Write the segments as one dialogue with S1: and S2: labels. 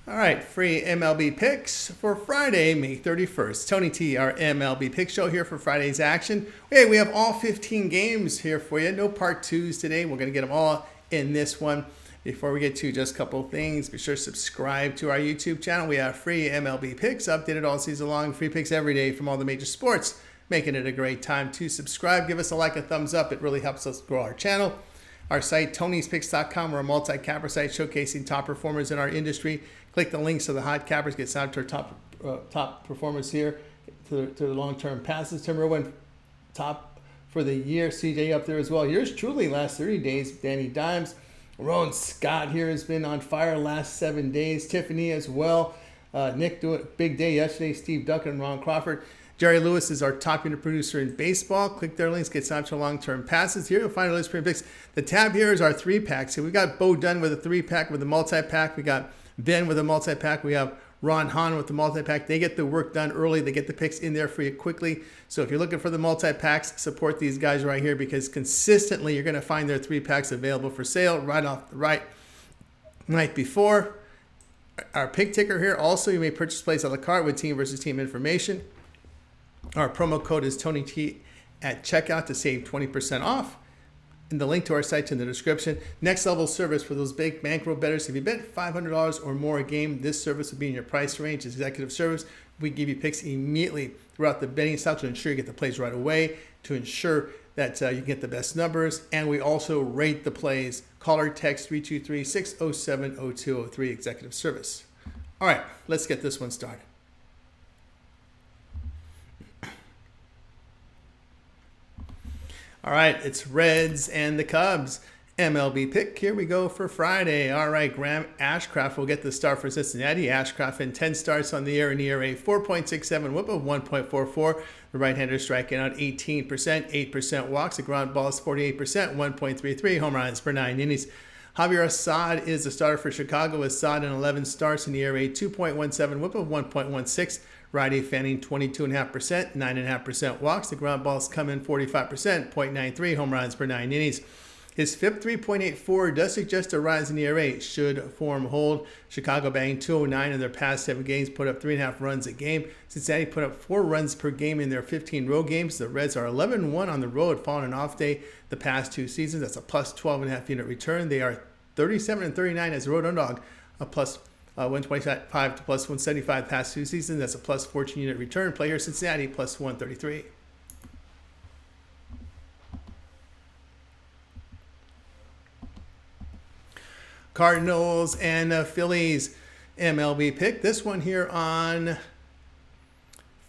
S1: All right, free MLB picks for Friday, May 31st. Tony T, our MLB pick show here for Friday's action. Hey, we have all 15 games here for you. No part twos today. We're going to get them all in this one. Before we get to just a couple of things, be sure to subscribe to our YouTube channel. We have free MLB picks updated all season long. Free picks every day from all the major sports, making it a great time to subscribe. Give us a like, a thumbs up. It really helps us grow our channel. Our site, Tony'sPicks.com, we're a multi-capper site showcasing top performers in our industry. Click the links to the hot cappers, get signed up to our top performers here, to the long-term passes. Tim Irwin, top for the year. CJ up there as well. Yours truly, last 30 days. Danny Dimes. Rowan Scott here has been on fire last 7 days. Tiffany as well. Nick doing a big day yesterday. Steve Duncan and Ron Crawford. Jerry Lewis is our top unit producer in baseball. Click their links, get signed up to long-term passes. Here you'll find our list of premium picks. The tab here is our 3-packs. So we got Bo Dunn with a 3-pack with a multi-pack. We got Ben with a multi-pack. We have Ron Hahn with the multi-pack. They get the work done early. They get the picks in there for you quickly. So if you're looking for the multi-packs, support these guys right here because consistently you're going to find their 3-packs available for sale right off the night before. Our pick ticker here. Also, you may purchase plays a la carte with team versus team information. Our promo code is TonyT at checkout to save 20% off. And the link to our site's in the description. Next level service for those big bankroll bettors. If you bet $500 or more a game, this service will be in your price range. It's executive service. We give you picks immediately throughout the betting style to ensure you get the plays right away, to ensure that you get the best numbers. And we also rate the plays. Call or text 323-607-0203 executive service. All right, let's get this one started. All right, it's Reds and the Cubs. MLB pick. Here we go for Friday. All right, Graham Ashcraft will get the start for Cincinnati. Ashcraft in 10 starts on the year, an ERA 4.67, whip of 1.44. The right-hander striking out 18%, 8% walks. The ground balls 48%, 1.33 home runs per 9 innings. Javier Assad is the starter for Chicago. Assad in 11 starts in the ERA 2.17, whip of 1.16. Righty Fanning 22.5%, 9.5% walks. The ground balls come in 45%, 0.93 home runs per 9 innings. His FIP 3.84 does suggest a rise in ERA should form hold. Chicago batting 209 in their past 7 games, put up 3.5 runs a game. Cincinnati put up 4 runs per game in their 15 road games. The Reds are 11-1 on the road following an off day the past 2 seasons. That's a plus 12.5 unit return. They are 37-39 as a road underdog, a plus 125 to plus 175 past 2 seasons. That's a plus 14 unit return. Play here Cincinnati plus 133. Cardinals and Phillies MLB pick. This one here on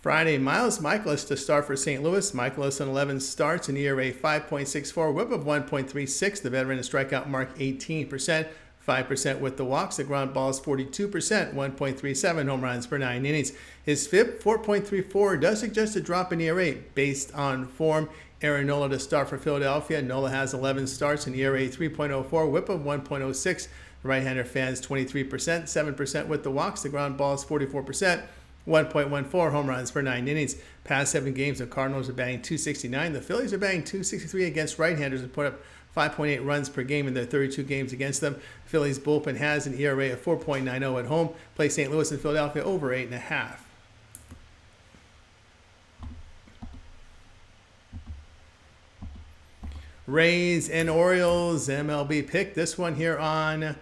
S1: Friday. Miles Michaelis to start for St. Louis. Michaelis in 11 starts, an ERA 5.64, whip of 1.36. The veteran strikeout mark 18%. 5% with the walks. The ground balls 42%, 1.37 home runs per 9 innings. His FIP 4.34 does suggest a drop in ERA based on form. Aaron Nola to start for Philadelphia. Nola has 11 starts, an ERA 3.04, whip of 1.06. The right-hander fans 23%, 7% with the walks. The ground balls 44%, 1.14 home runs per 9 innings. Past 7 games, the Cardinals are batting .269. The Phillies are batting .263 against right-handers and put up 5.8 runs per game in their 32 games against them. Phillies bullpen has an ERA of 4.90 at home. Play St. Louis and Philadelphia over 8.5. Rays and Orioles MLB pick. This one here on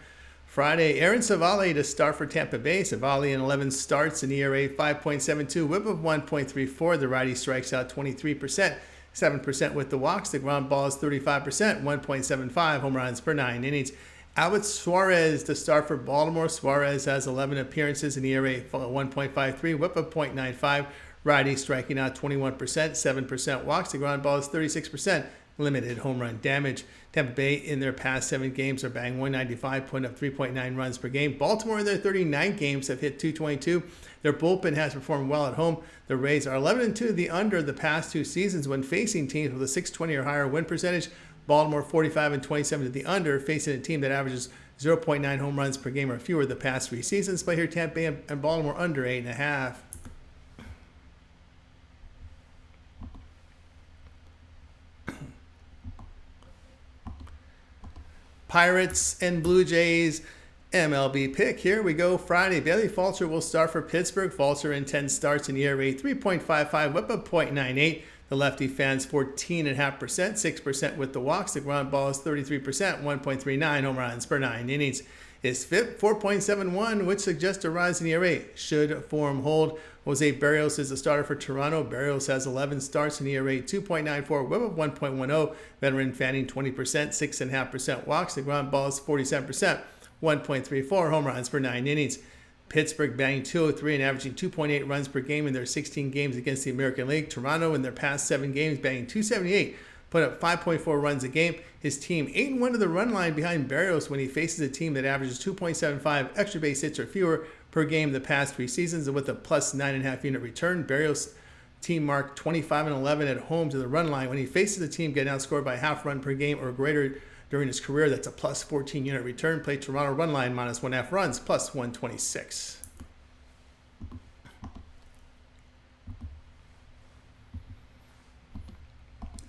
S1: Friday. Aaron Civale to start for Tampa Bay. Civale in 11 starts, an ERA 5.72, whip of 1.34. The righty strikes out 23%. 7% with the walks. The ground ball is 35%, 1.75 home runs per 9 innings. Albert Suarez to start for Baltimore. Suarez has 11 appearances, an ERA 1.53, whip of 0.95. Righty striking out 21%, 7% walks. The ground ball is 36%, limited home run damage. Tampa Bay in their past 7 games are batting .195, putting up 3.9 runs per game. Baltimore in their 39 games have hit .222. Their bullpen has performed well at home. The Rays are 11-2 the under the past 2 seasons when facing teams with a .620 or higher win percentage. Baltimore 45-27 to the under, facing a team that averages 0.9 home runs per game or fewer the past 3 seasons. Play here Tampa Bay and Baltimore under 8.5. Pirates and Blue Jays MLB pick. Here we go. Friday, Bailey Falter will start for Pittsburgh. Falter in 10 starts in ERA 3.55, whip of .98. The lefty fans 14.5%, 6% with the walks. The ground ball is 33%, 1.39 home runs per 9 innings. His FIP 4.71, which suggests a rise in ERA. Should form hold. Jose Barrios is the starter for Toronto. Barrios has 11 starts in ERA 2.94, whip of 1.10. Veteran Fanning 20%, 6.5% walks. The ground ball is 47%, 1.34 home runs per 9 innings. Pittsburgh batting .203 and averaging 2.8 runs per game in their 16 games against the American League. Toronto in their past 7 games batting .278, put up 5.4 runs a game. His team 8-1 to the run line behind Barrios when he faces a team that averages 2.75 extra base hits or fewer per game the past 3 seasons, and with a plus 9.5 unit return. Barrios' team marked 25-11 at home to the run line when he faces a team getting outscored by half run per game or greater during his career. That's a plus 14 unit return. Play Toronto run line minus 1.5 runs, plus 126.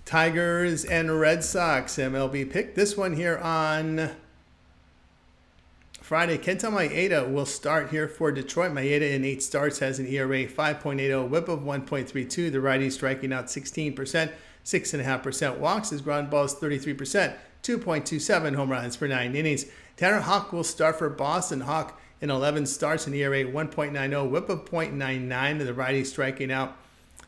S1: Tigers and Red Sox MLB pick. This one here on Friday. Kenta Maeda will start here for Detroit. Maeda in 8 starts has an ERA 5.80, whip of 1.32. The righty striking out 16%, 6.5% walks. His ground ball is 33%, 2.27 home runs per 9 innings. Tanner Houck will start for Boston. Houck in 11 starts, an ERA 1.90, whip of .99. The righty striking out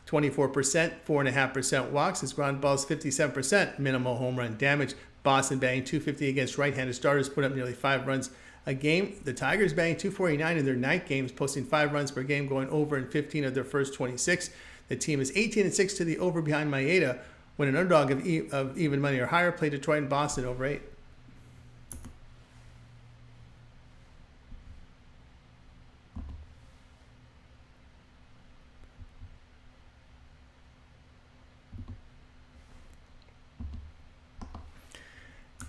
S1: 24%, 4.5% walks. His ground ball is 57%, minimal home run damage. Boston batting .250 against right-handed starters, put up nearly 5 runs a game. The Tigers batting .249 in their night games, posting 5 runs per game, going over in 15 of their first 26. The team is 18-6 to the over behind Maeda. When an underdog of even money or higher, play Detroit and Boston over 8.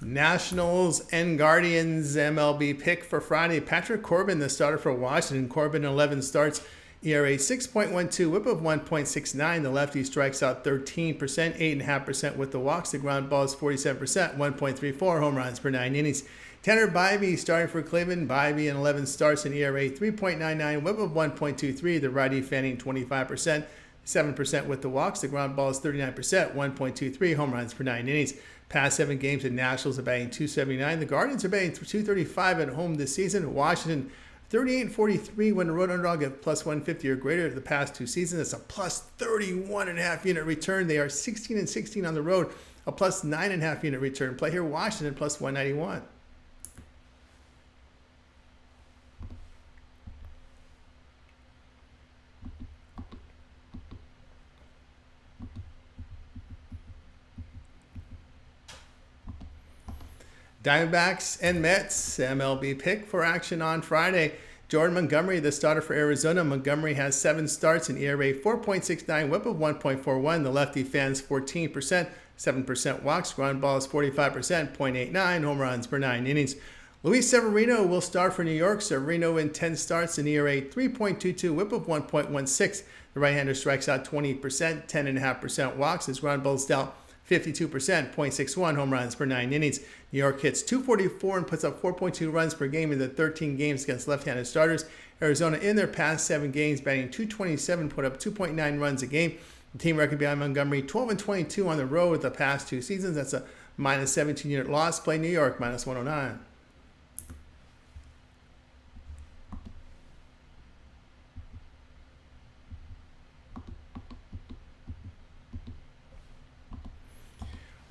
S1: Nationals and Guardians MLB pick for Friday. Patrick Corbin, the starter for Washington. Corbin 11 starts, ERA 6.12, whip of 1.69. The lefty strikes out 13%, 8.5% with the walks. The ground ball is 47%, 1.34 home runs per 9 innings. Tanner Bybee starting for Cleveland. Bybee in 11 starts, an ERA 3.99, whip of 1.23. The righty fanning 25%, 7% with the walks. The ground ball is 39%, 1.23 home runs per 9 innings. Past 7 games, the Nationals are batting .279. The Guardians are batting .235 at home this season. Washington 38-43 when the road underdog at plus 150 or greater the past 2 seasons. It's a plus 31.5 unit return. They are 16-16 on the road, a plus 9.5 unit return. Play here Washington plus 191. Diamondbacks and Mets MLB pick for action on Friday. Jordan Montgomery, the starter for Arizona. Montgomery has 7 starts, an ERA 4.69, whip of 1.41. The lefty fans 14%, 7% walks. Ground ball is 45%, 0.89 home runs per 9 innings. Luis Severino will start for New York. Severino in 10 starts, an ERA 3.22, whip of 1.16. The right-hander strikes out 20%, 10.5% walks. His ground ball is dealt 52%, 0.61 home runs per 9 innings. New York hits .244 and puts up 4.2 runs per game in the 13 games against left-handed starters. Arizona in their past 7 games batting .227, put up 2.9 runs a game. The team record behind Montgomery 12-22 on the road with the past 2 seasons. That's a minus 17 unit loss. Play New York minus 109.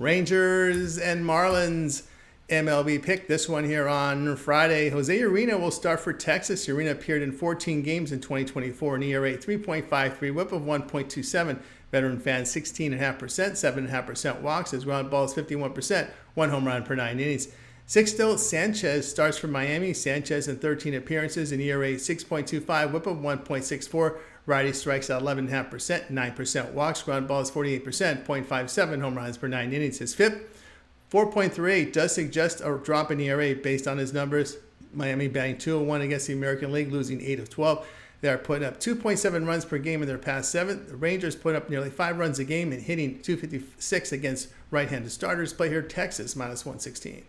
S1: Rangers and Marlins MLB pick. This one here on Friday. Jose Urena will start for Texas. Urena appeared in 14 games in 2024, an ERA 3.53, whip of 1.27. Veteran fans 16.5%, 7.5% walks. His ground ball is 51%, 1 home run per 9 innings. Sixto Sanchez starts for Miami. Sanchez in 13 appearances, an ERA 6.25, whip of 1.64. Righty strikes out 11.5%, 9% walks. Ground ball is 48%, 0.57 home runs per 9 innings. His FIP, 4.38, does suggest a drop in ERA based on his numbers. Miami batting .201 against the American League, losing 8 of 12. They are putting up 2.7 runs per game in their past 7. The Rangers put up nearly 5 runs a game and hitting .256 against right-handed starters. Play here Texas minus 116.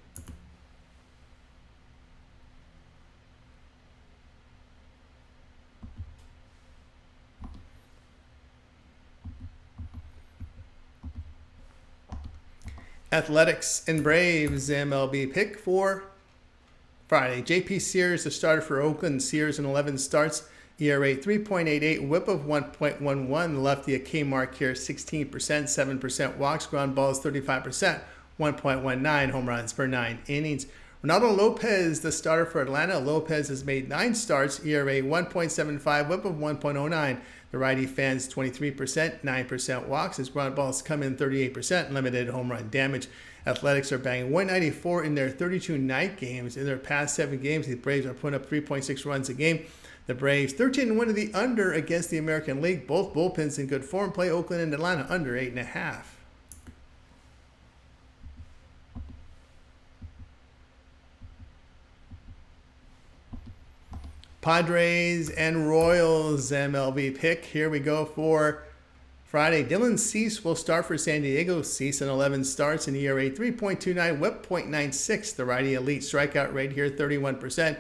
S1: Athletics and Braves MLB pick for Friday. J.P. Sears, the starter for Oakland. Sears in 11 starts. ERA 3.88, whip of 1.11. Lefty a K mark here, 16%, 7% walks. Ground balls 35%, 1.19 home runs per 9 innings. Ronaldo Lopez, the starter for Atlanta. Lopez has made 9 starts, ERA 1.75, whip of 1.09. The righty fans 23%, 9% walks. His ground balls come in 38%, limited home run damage. Athletics are banging 194 in their 32 night games. In their past 7 games, the Braves are putting up 3.6 runs a game. The Braves 13-1 to the under against the American League. Both bullpens in good form. Play Oakland and Atlanta under 8.5. Padres and Royals MLB pick. Here we go for Friday. Dylan Cease will start for San Diego. Cease in 11 starts, an ERA 3.29, whip .96. The righty elite strikeout rate here 31%,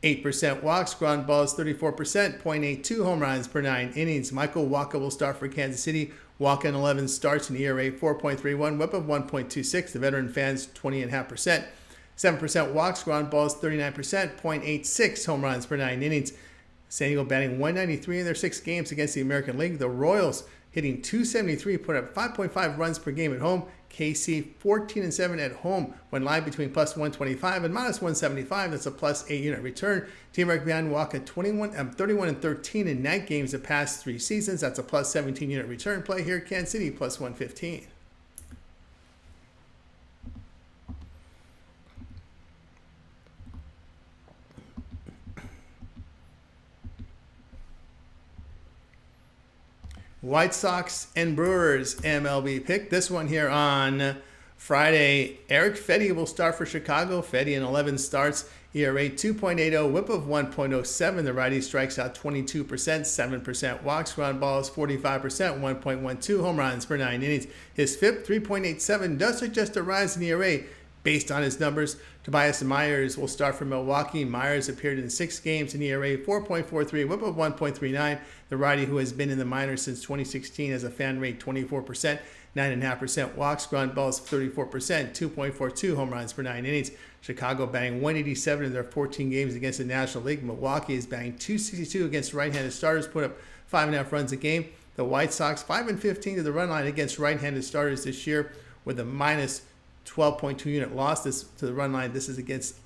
S1: 8% walks. Ground balls 34%, .82 home runs per 9 innings. Michael Wacha will start for Kansas City. Wacha in 11 starts, an ERA 4.31, whip of 1.26. The veteran fans 20.5%. 7% walks, ground balls 39%, .86 home runs per 9 innings. San Diego batting 193 in their 6 games against the American League. The Royals hitting .273, put up 5.5 runs per game at home. KC 14-7 at home when live between +125 and -175. That's a +8 unit return. Team record behind Wacha 31-13 in night games the past 3 seasons. That's a +17 unit return. Play here, Kansas City +115. White Sox and Brewers MLB pick. This one here on Friday. Eric Fedde will start for Chicago. Fedde in 11 starts, ERA 2.80, whip of 1.07. The righty strikes out 22%, 7% walks. Ground balls 45%, 1.12 home runs per 9 innings. His FIP 3.87 does suggest a rise in ERA. Based on his numbers, Tobias Myers will start for Milwaukee. Myers appeared in 6 games, an ERA 4.43, whip of 1.39. The righty, who has been in the minors since 2016, has a fan rate 24%, 9.5% walks. Ground balls 34%, 2.42 home runs per 9 innings. Chicago batting 187 in their 14 games against the National League. Milwaukee is batting 262 against right-handed starters, put up 5.5 runs a game. The White Sox 5-15 to the run line against right-handed starters this year, with a -12.2 unit loss to the run line. This is against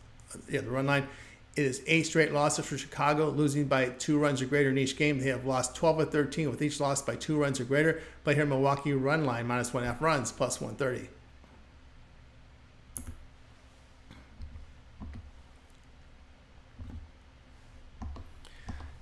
S1: the run line. It is 8 straight losses for Chicago, losing by 2 runs or greater in each game. They have lost 12 of 13 with each loss by 2 runs or greater. Play here Milwaukee run line -1.5 runs, +130.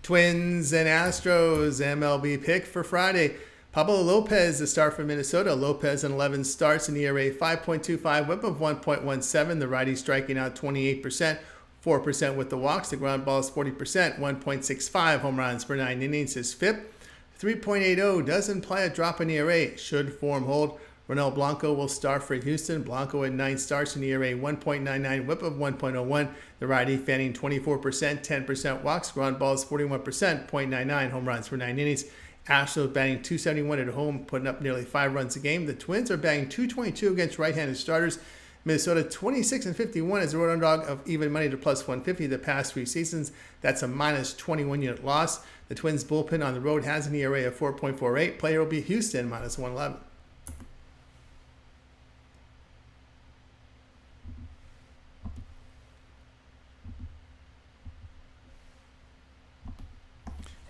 S1: Twins and Astros MLB pick for Friday. Pablo Lopez, the star from Minnesota. Lopez in 11 starts, an ERA 5.25, whip of 1.17. The righty striking out 28%, 4% with the walks. The ground balls 40%, 1.65 home runs per 9 innings. His FIP 3.80 does imply a drop in ERA. Should form hold. Ronel Blanco will start for Houston. Blanco in 9 starts, an ERA 1.99, whip of 1.01. The righty fanning 24%, 10% walks. Ground balls 41%, .99 home runs per 9 innings. Astros batting 271 at home, putting up nearly 5 runs a game. The Twins are batting 222 against right-handed starters. Minnesota 26-51 as a road underdog of even money to +150 the past 3 seasons. That's a -21 unit loss. The Twins bullpen on the road has an ERA of 4.48. Player will be Houston -111.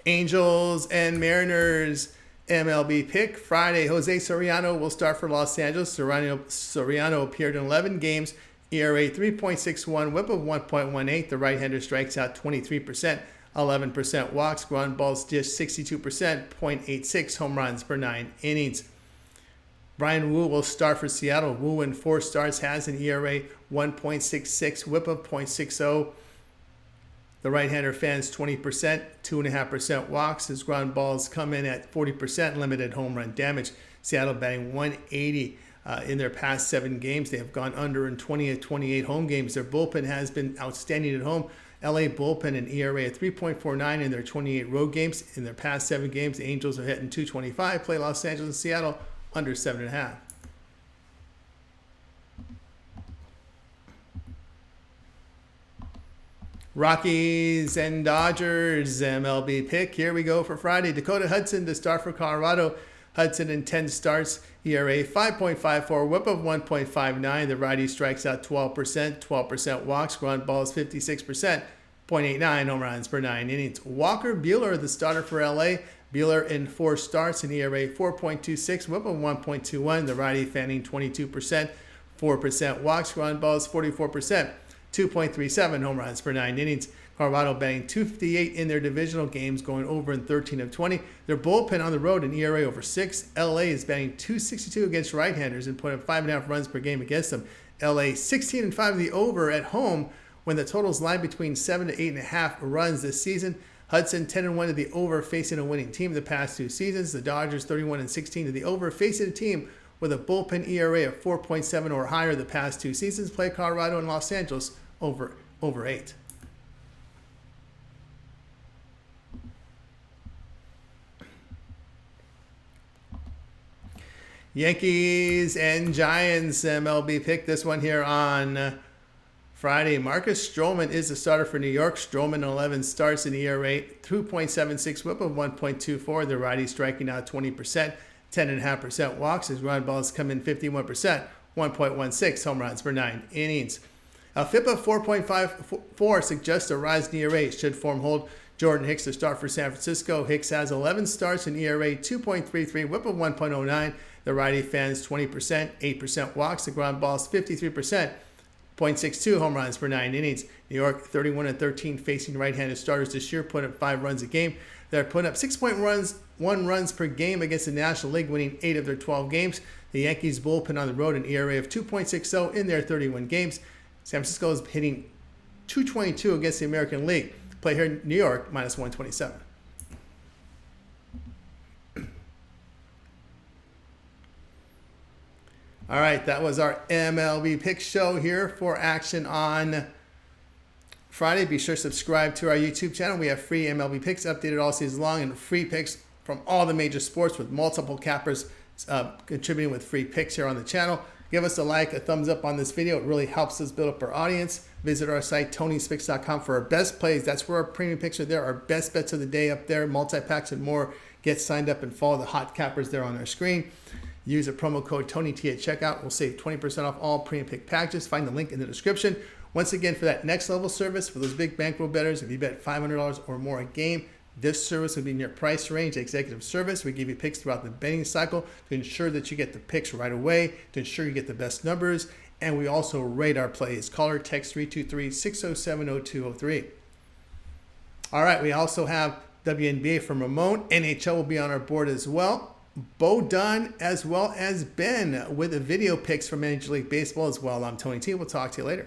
S1: Angels and Mariners MLB pick Friday. Jose Soriano will start for Los Angeles. Soriano appeared in 11 games, ERA 3.61, whip of 1.18. The right-hander strikes out 23%, 11% walks. Ground balls just 62%, .86 home runs per 9 innings. Brian Wu will start for Seattle. Wu in 4 starts has an ERA 1.66, whip of .60. The right-hander fans 20%, 2.5% walks. His ground balls come in at 40%, limited home run damage. Seattle batting 180 in their past 7 games. They have gone under in 20 of 28 home games. Their bullpen has been outstanding at home. LA bullpen an ERA of 3.49 in their 28 road games. In their past 7 games, the Angels are hitting .225. Play Los Angeles and Seattle under 7.5. Rockies and Dodgers MLB pick. Here we go for Friday. Dakota Hudson to start for Colorado. Hudson in 10 starts, ERA 5.54, whip of 1.59. The righty strikes out 12% walks, ground balls 56%, .89 home runs per 9 innings. Walker Buehler, the starter for LA. Buehler in 4 starts, an ERA 4.26, whip of 1.21. The righty fanning 22%, 4% walks, ground balls 44%, 2.37 home runs per 9 innings. Colorado batting 258 in their divisional games, going over in 13 of 20. Their bullpen on the road, an ERA over 6. LA is batting 262 against right-handers and putting up 5.5 runs per game against them. LA 16-5 of the over at home when the totals lie between 7 to 8.5 runs this season. Hudson 10-1 to the over, facing a winning team the past 2 seasons. The Dodgers 31-16 to the over, facing a team with a bullpen ERA of 4.7 or higher the past 2 seasons. Play Colorado and Los Angeles over 8. Yankees and Giants MLB pick. This one here on Friday. Marcus Stroman is the starter for New York. Stroman 11 starts, an ERA 2.76, whip of 1.24. The righty striking out 20%, 10.5% walks. His ground balls come in 51%, 1.16 home runs per 9 innings. FIP of 4.54 suggests a rise in ERA should form hold. Jordan Hicks to start for San Francisco. Hicks has 11 starts, an ERA 2.33, whip of 1.09. The righty fans 20%, 8% walks. The ground balls 53%, 0.62 home runs per 9 innings. New York 31-13 facing right-handed starters this year, putting up 5 runs a game. They're putting up 6.1 runs per game against the National League, winning 8 of their 12 games. The Yankees bullpen on the road, an ERA of 2.60 in their 31 games. San Francisco is hitting 222 against the American League. Play here in New York, minus 127. All right, that was our MLB pick show here for action on Friday. Be sure to subscribe to our YouTube channel. We have free MLB picks updated all season long and free picks from all the major sports with multiple cappers contributing with free picks here on the channel. Give us a like, a thumbs up on this video. It really helps us build up our audience. Visit our site, Tony'sPicks.com, for our best plays. That's where our premium picks are there. Our best bets of the day up there, multi-packs and more. Get signed up and follow the hot cappers there on our screen. Use a promo code TonyT at checkout. We'll save 20% off all premium pick packages. Find the link in the description. Once again, for that next level service, for those big bankroll bettors, if you bet $500 or more a game, this service will be in your price range. Executive service, we give you picks throughout the betting cycle to ensure that you get the picks right away, to ensure you get the best numbers, and we also rate our plays. Call or text 323-607-0203. All right, we also have WNBA from Ramon. NHL will be on our board as well. Bo Dunn as well as Ben with the video picks from Major League Baseball as well. I'm Tony T. We'll talk to you later.